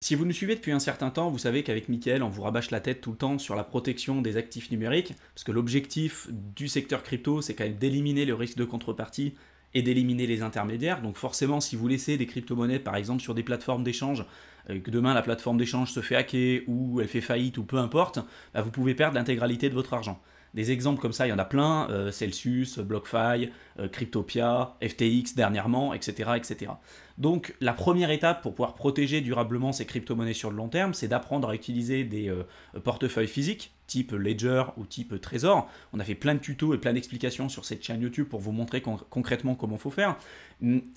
Si vous nous suivez depuis un certain temps, vous savez qu'avec Mickaël, on vous rabâche la tête tout le temps sur la protection des actifs numériques, parce que l'objectif du secteur crypto, c'est quand même d'éliminer le risque de contrepartie et d'éliminer les intermédiaires. Donc forcément, si vous laissez des crypto-monnaies, par exemple, sur des plateformes d'échange, que demain la plateforme d'échange se fait hacker ou elle fait faillite ou peu importe, bah, vous pouvez perdre l'intégralité de votre argent. Des exemples comme ça, il y en a plein, Celsius, BlockFi, Cryptopia, FTX dernièrement, etc., etc. Donc la première étape pour pouvoir protéger durablement ces crypto-monnaies sur le long terme, c'est d'apprendre à utiliser des portefeuilles physiques, type Ledger ou type Trésor. On a fait plein de tutos et plein d'explications sur cette chaîne YouTube pour vous montrer concrètement comment il faut faire.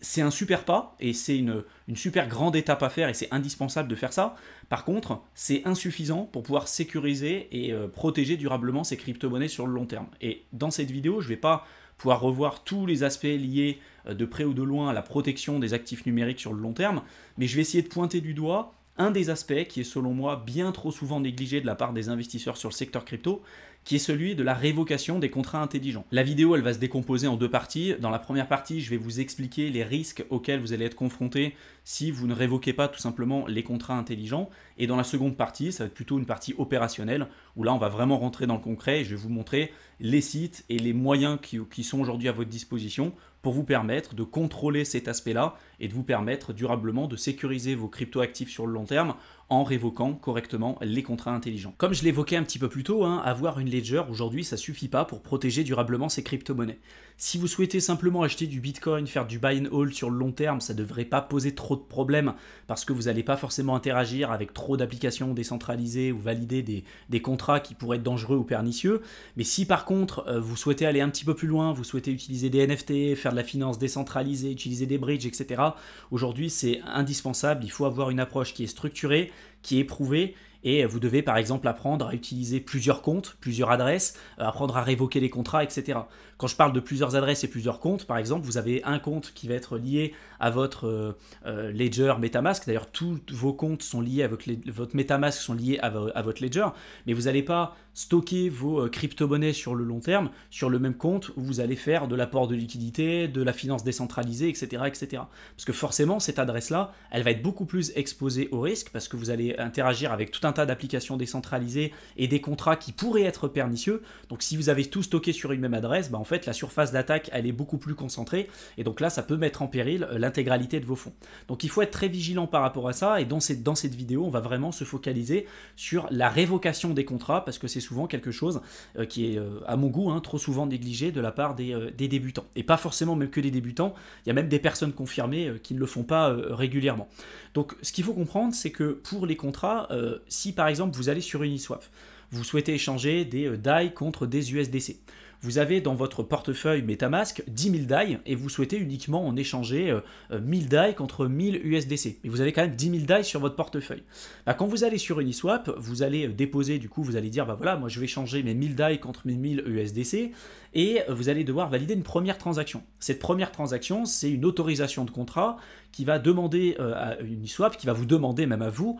C'est un super pas et c'est une super grande étape à faire et c'est indispensable de faire ça. Par contre, c'est insuffisant pour pouvoir sécuriser et protéger durablement ces crypto-monnaies sur le long terme. Et dans cette vidéo, je ne vais pas pouvoir revoir tous les aspects liés de près ou de loin à la protection des actifs numériques sur le long terme, mais je vais essayer de pointer du doigt un des aspects qui est selon moi bien trop souvent négligé de la part des investisseurs sur le secteur crypto, qui est celui de la révocation des contrats intelligents. La vidéo, elle va se décomposer en deux parties. Dans la première partie, je vais vous expliquer les risques auxquels vous allez être confrontés si vous ne révoquez pas tout simplement les contrats intelligents. Et dans la seconde partie, ça va être plutôt une partie opérationnelle, où là, on va vraiment rentrer dans le concret et je vais vous montrer les sites et les moyens qui sont aujourd'hui à votre disposition pour vous permettre de contrôler cet aspect-là et de vous permettre durablement de sécuriser vos crypto-actifs sur le long terme en révoquant correctement les contrats intelligents. Comme je l'évoquais un petit peu plus tôt, avoir une ledger aujourd'hui, ça ne suffit pas pour protéger durablement ces crypto-monnaies. Si vous souhaitez simplement acheter du Bitcoin, faire du buy and hold sur le long terme, ça ne devrait pas poser trop de problèmes parce que vous n'allez pas forcément interagir avec trop d'applications décentralisées ou valider des contrats qui pourraient être dangereux ou pernicieux. Mais si par contre, vous souhaitez aller un petit peu plus loin, vous souhaitez utiliser des NFT, faire de la finance décentralisée, utiliser des bridges, etc., aujourd'hui, c'est indispensable. Il faut avoir une approche qui est structurée, qui est éprouvée, et vous devez par exemple apprendre à utiliser plusieurs comptes, plusieurs adresses, apprendre à révoquer les contrats, etc. Quand je parle de plusieurs adresses et plusieurs comptes, par exemple, vous avez un compte qui va être lié à votre Ledger MetaMask. D'ailleurs, tous vos comptes sont liés à votre MetaMask, sont liés à votre Ledger, mais vous n'allez pas stocker vos crypto-monnaies sur le long terme sur le même compte où vous allez faire de l'apport de liquidité, de la finance décentralisée, etc., etc. Parce que forcément, cette adresse-là, elle va être beaucoup plus exposée au risque parce que vous allez interagir avec tout un tas d'applications décentralisées et des contrats qui pourraient être pernicieux. Donc si vous avez tout stocké sur une même adresse, en fait la surface d'attaque elle est beaucoup plus concentrée et donc là ça peut mettre en péril l'intégralité de vos fonds. Donc il faut être très vigilant par rapport à ça et dans cette vidéo on va vraiment se focaliser sur la révocation des contrats parce que c'est souvent quelque chose qui est à mon goût trop souvent négligé de la part des débutants. Et pas forcément même que des débutants, il y a même des personnes confirmées qui ne le font pas régulièrement. Donc ce qu'il faut comprendre c'est que pour les contrats, si par exemple vous allez sur Uniswap, vous souhaitez échanger des DAI contre des USDC. Vous avez dans votre portefeuille MetaMask 10 000 DAI et vous souhaitez uniquement en échanger 1000 DAI contre 1000 USDC. Mais vous avez quand même 10 000 DAI sur votre portefeuille. Quand vous allez sur Uniswap, vous allez déposer, du coup, vous allez dire, voilà, moi je vais changer mes 1000 DAI contre mes 1000 USDC et vous allez devoir valider une première transaction. Cette première transaction, c'est une autorisation de contrat qui va demander à Uniswap, qui va vous demander même à vous,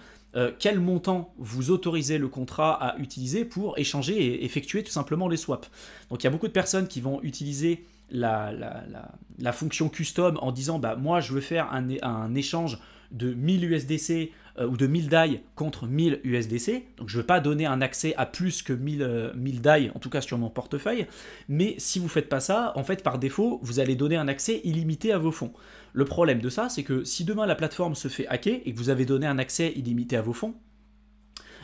quel montant vous autorisez le contrat à utiliser pour échanger et effectuer tout simplement les swaps. Donc il y a beaucoup de personnes qui vont utiliser la fonction custom en disant moi je veux faire un échange de 1000 USDC ou de 1000 DAI contre 1000 USDC, donc je ne veux pas donner un accès à plus que 1000 DAI, en tout cas sur mon portefeuille, mais si vous ne faites pas ça, en fait par défaut, vous allez donner un accès illimité à vos fonds. Le problème de ça, c'est que si demain la plateforme se fait hacker et que vous avez donné un accès illimité à vos fonds,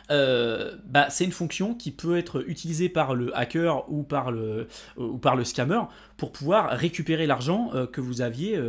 c'est une fonction qui peut être utilisée par le hacker ou par le scammer pour pouvoir récupérer l'argent que vous aviez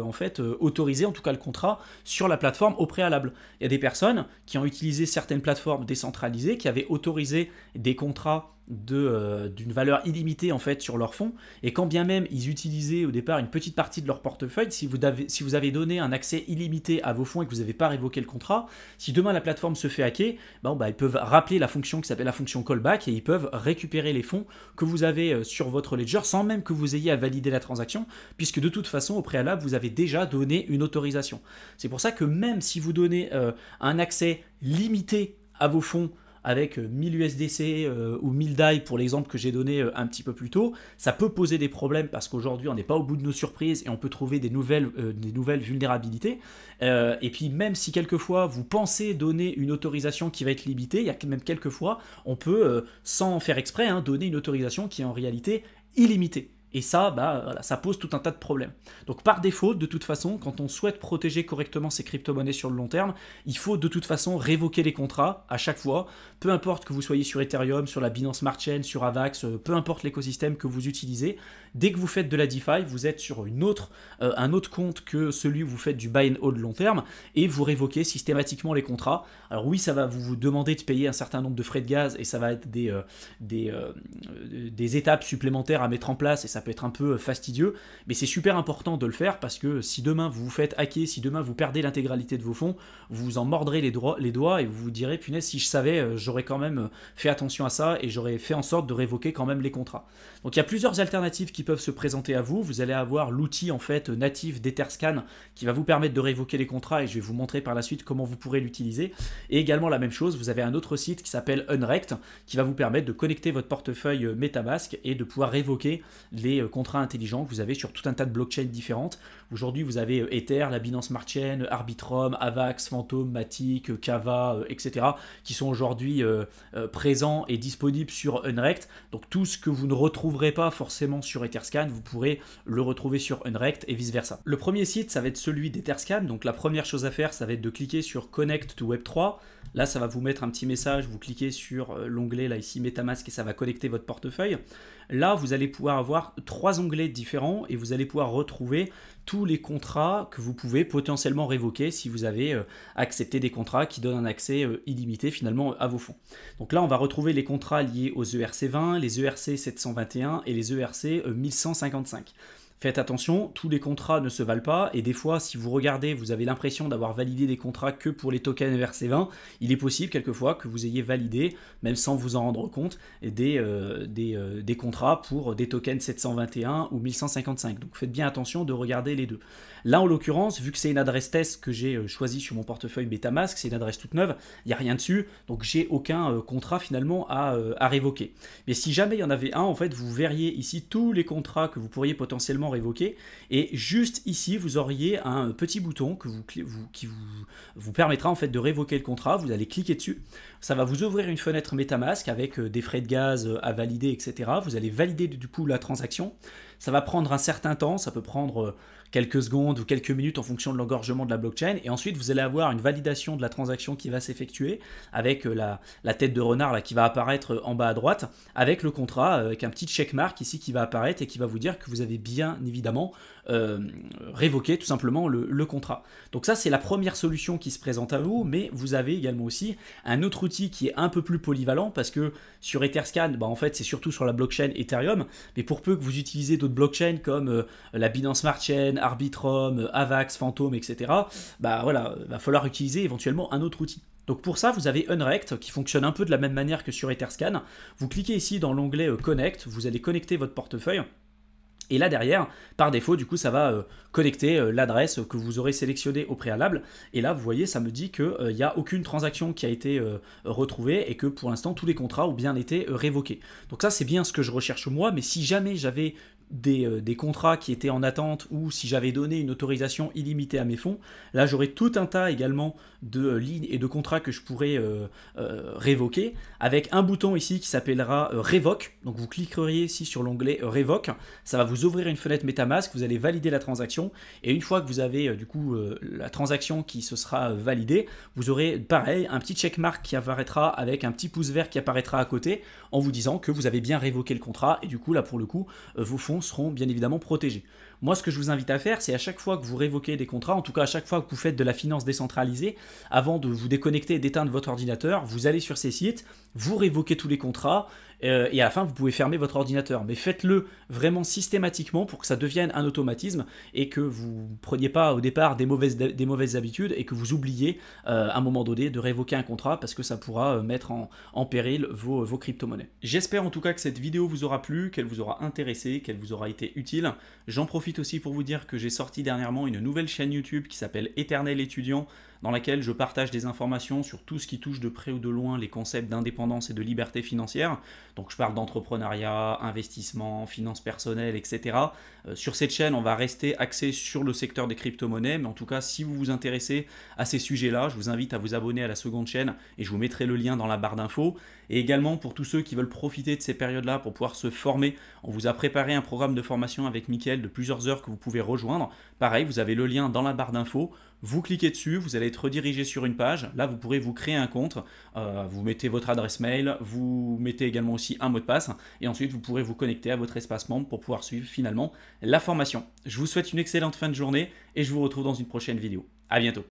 autorisé, en tout cas le contrat, sur la plateforme au préalable. Il y a des personnes qui ont utilisé certaines plateformes décentralisées, qui avaient autorisé des contrats d'une valeur illimitée sur leurs fonds, et quand bien même ils utilisaient au départ une petite partie de leur portefeuille, si vous avez donné un accès illimité à vos fonds et que vous n'avez pas révoqué le contrat, si demain la plateforme se fait hacker, ils peuvent rappeler la fonction qui s'appelle la fonction callback et ils peuvent récupérer les fonds que vous avez sur votre ledger sans même que vous ayez à valider la transaction, puisque de toute façon au préalable vous avez déjà donné une autorisation. C'est pour ça que même si vous donnez un accès limité à vos fonds avec 1000 USDC ou 1000 DAI pour l'exemple que j'ai donné un petit peu plus tôt, ça peut poser des problèmes parce qu'aujourd'hui on n'est pas au bout de nos surprises et on peut trouver des nouvelles vulnérabilités. Et puis même si quelquefois vous pensez donner une autorisation qui va être limitée, il y a même quelquefois on peut, sans faire exprès, donner une autorisation qui est en réalité illimitée. Et ça, voilà, ça pose tout un tas de problèmes. Donc par défaut, de toute façon, quand on souhaite protéger correctement ces crypto-monnaies sur le long terme, il faut de toute façon révoquer les contrats à chaque fois, peu importe que vous soyez sur Ethereum, sur la Binance Smart Chain, sur Avax, peu importe l'écosystème que vous utilisez. Dès que vous faites de la DeFi, vous êtes sur un autre compte que celui où vous faites du buy and hold long terme et vous révoquez systématiquement les contrats. Alors oui, ça va vous demander de payer un certain nombre de frais de gaz et ça va être des étapes supplémentaires à mettre en place et ça peut être un peu fastidieux, mais c'est super important de le faire parce que si demain vous vous faites hacker, si demain vous perdez l'intégralité de vos fonds, vous vous en mordrez les doigts et vous vous direz punaise, si je savais, j'aurais quand même fait attention à ça et j'aurais fait en sorte de révoquer quand même les contrats. Donc il y a plusieurs alternatives qui peuvent se présenter à vous. Vous allez avoir l'outil en fait natif d'Etherscan qui va vous permettre de révoquer les contrats et je vais vous montrer par la suite comment vous pourrez l'utiliser. Et également la même chose, vous avez un autre site qui s'appelle Unrect qui va vous permettre de connecter votre portefeuille MetaMask et de pouvoir révoquer les contrats intelligents que vous avez sur tout un tas de blockchains différentes. Aujourd'hui, vous avez Ether, la Binance Smart Chain, Arbitrum, Avax, Phantom, Matic, Kava, etc. qui sont aujourd'hui présents et disponibles sur Unrect. Donc tout ce que vous ne retrouverez pas forcément sur Etherscan, vous pourrez le retrouver sur Unrect et vice versa. Le premier site, ça va être celui d'Etherscan. Donc la première chose à faire, ça va être de cliquer sur Connect to Web3. Là, ça va vous mettre un petit message, vous cliquez sur l'onglet là ici MetaMask et ça va connecter votre portefeuille. Là, vous allez pouvoir avoir 3 onglets différents et vous allez pouvoir retrouver tous les contrats que vous pouvez potentiellement révoquer si vous avez accepté des contrats qui donnent un accès illimité finalement à vos fonds. Donc là, on va retrouver les contrats liés aux ERC20, les ERC 721 et les ERC 1155. Faites attention, tous les contrats ne se valent pas et des fois, si vous regardez, vous avez l'impression d'avoir validé des contrats que pour les tokens ERC20. Il est possible quelquefois que vous ayez validé, même sans vous en rendre compte, des contrats pour des tokens 721 ou 1155. Donc faites bien attention de regarder les deux. Là, en l'occurrence, vu que c'est une adresse test que j'ai choisie sur mon portefeuille MetaMask, c'est une adresse toute neuve, il n'y a rien dessus, donc j'ai aucun contrat finalement à révoquer. Mais si jamais il y en avait un, en fait, vous verriez ici tous les contrats que vous pourriez potentiellement révoquer et juste ici vous auriez un petit bouton qui vous permettra en fait de révoquer le contrat. Vous allez cliquer dessus, ça va vous ouvrir une fenêtre MetaMask avec des frais de gaz à valider, etc. Vous allez valider du coup la transaction. Ça va prendre un certain temps, ça peut prendre quelques secondes ou quelques minutes en fonction de l'engorgement de la blockchain. Et ensuite, vous allez avoir une validation de la transaction qui va s'effectuer avec la tête de renard là, qui va apparaître en bas à droite, avec le contrat, avec un petit checkmark ici qui va apparaître et qui va vous dire que vous avez bien évidemment révoqué tout simplement le contrat. Donc ça, c'est la première solution qui se présente à vous, mais vous avez également aussi un autre outil qui est un peu plus polyvalent parce que sur Etherscan, en fait, c'est surtout sur la blockchain Ethereum, mais pour peu que vous utilisez d'autres blockchains comme la Binance Smart Chain, Arbitrum, Avax, Phantom, etc., voilà, va falloir utiliser éventuellement un autre outil. Donc pour ça, vous avez Unrect qui fonctionne un peu de la même manière que sur Etherscan. Vous cliquez ici dans l'onglet Connect, vous allez connecter votre portefeuille. Et là derrière, par défaut, du coup, ça va connecter l'adresse que vous aurez sélectionnée au préalable. Et là, vous voyez, ça me dit qu'il n'y a aucune transaction qui a été retrouvée et que pour l'instant, tous les contrats ont bien été révoqués. Donc ça, c'est bien ce que je recherche moi, mais si jamais j'avais des contrats qui étaient en attente ou si j'avais donné une autorisation illimitée à mes fonds, là j'aurais tout un tas également de lignes et de contrats que je pourrais révoquer avec un bouton ici qui s'appellera Revoke. Donc vous cliqueriez ici sur l'onglet Revoke, ça va vous ouvrir une fenêtre MetaMask, vous allez valider la transaction et une fois que vous avez du coup la transaction qui se sera validée, vous aurez pareil un petit checkmark qui apparaîtra avec un petit pouce vert qui apparaîtra à côté en vous disant que vous avez bien révoqué le contrat et du coup là pour le coup vos fonds seront bien évidemment protégés. Moi, ce que je vous invite à faire, c'est à chaque fois que vous révoquez des contrats, en tout cas à chaque fois que vous faites de la finance décentralisée, avant de vous déconnecter et d'éteindre votre ordinateur, vous allez sur ces sites, vous révoquez tous les contrats, et à la fin, vous pouvez fermer votre ordinateur. Mais faites-le vraiment systématiquement pour que ça devienne un automatisme et que vous ne preniez pas au départ des mauvaises habitudes et que vous oubliez à un moment donné de révoquer un contrat parce que ça pourra mettre en péril vos crypto-monnaies. J'espère en tout cas que cette vidéo vous aura plu, qu'elle vous aura intéressé, qu'elle vous aura été utile. J'en profite aussi pour vous dire que j'ai sorti dernièrement une nouvelle chaîne YouTube qui s'appelle Éternel Étudiant dans laquelle je partage des informations sur tout ce qui touche de près ou de loin les concepts d'indépendance et de liberté financière. Donc je parle d'entrepreneuriat, investissement, finances personnelles, etc. Sur cette chaîne, on va rester axé sur le secteur des crypto-monnaies, mais en tout cas, si vous vous intéressez à ces sujets-là, je vous invite à vous abonner à la seconde chaîne et je vous mettrai le lien dans la barre d'infos. Et également, pour tous ceux qui veulent profiter de ces périodes-là pour pouvoir se former, on vous a préparé un programme de formation avec Mickaël de plusieurs heures que vous pouvez rejoindre. Pareil, vous avez le lien dans la barre d'infos. Vous cliquez dessus, vous allez être redirigé sur une page. Là, vous pourrez vous créer un compte. Vous mettez votre adresse mail, vous mettez également aussi un mot de passe. Et ensuite, vous pourrez vous connecter à votre espace membre pour pouvoir suivre finalement la formation. Je vous souhaite une excellente fin de journée et je vous retrouve dans une prochaine vidéo. À bientôt.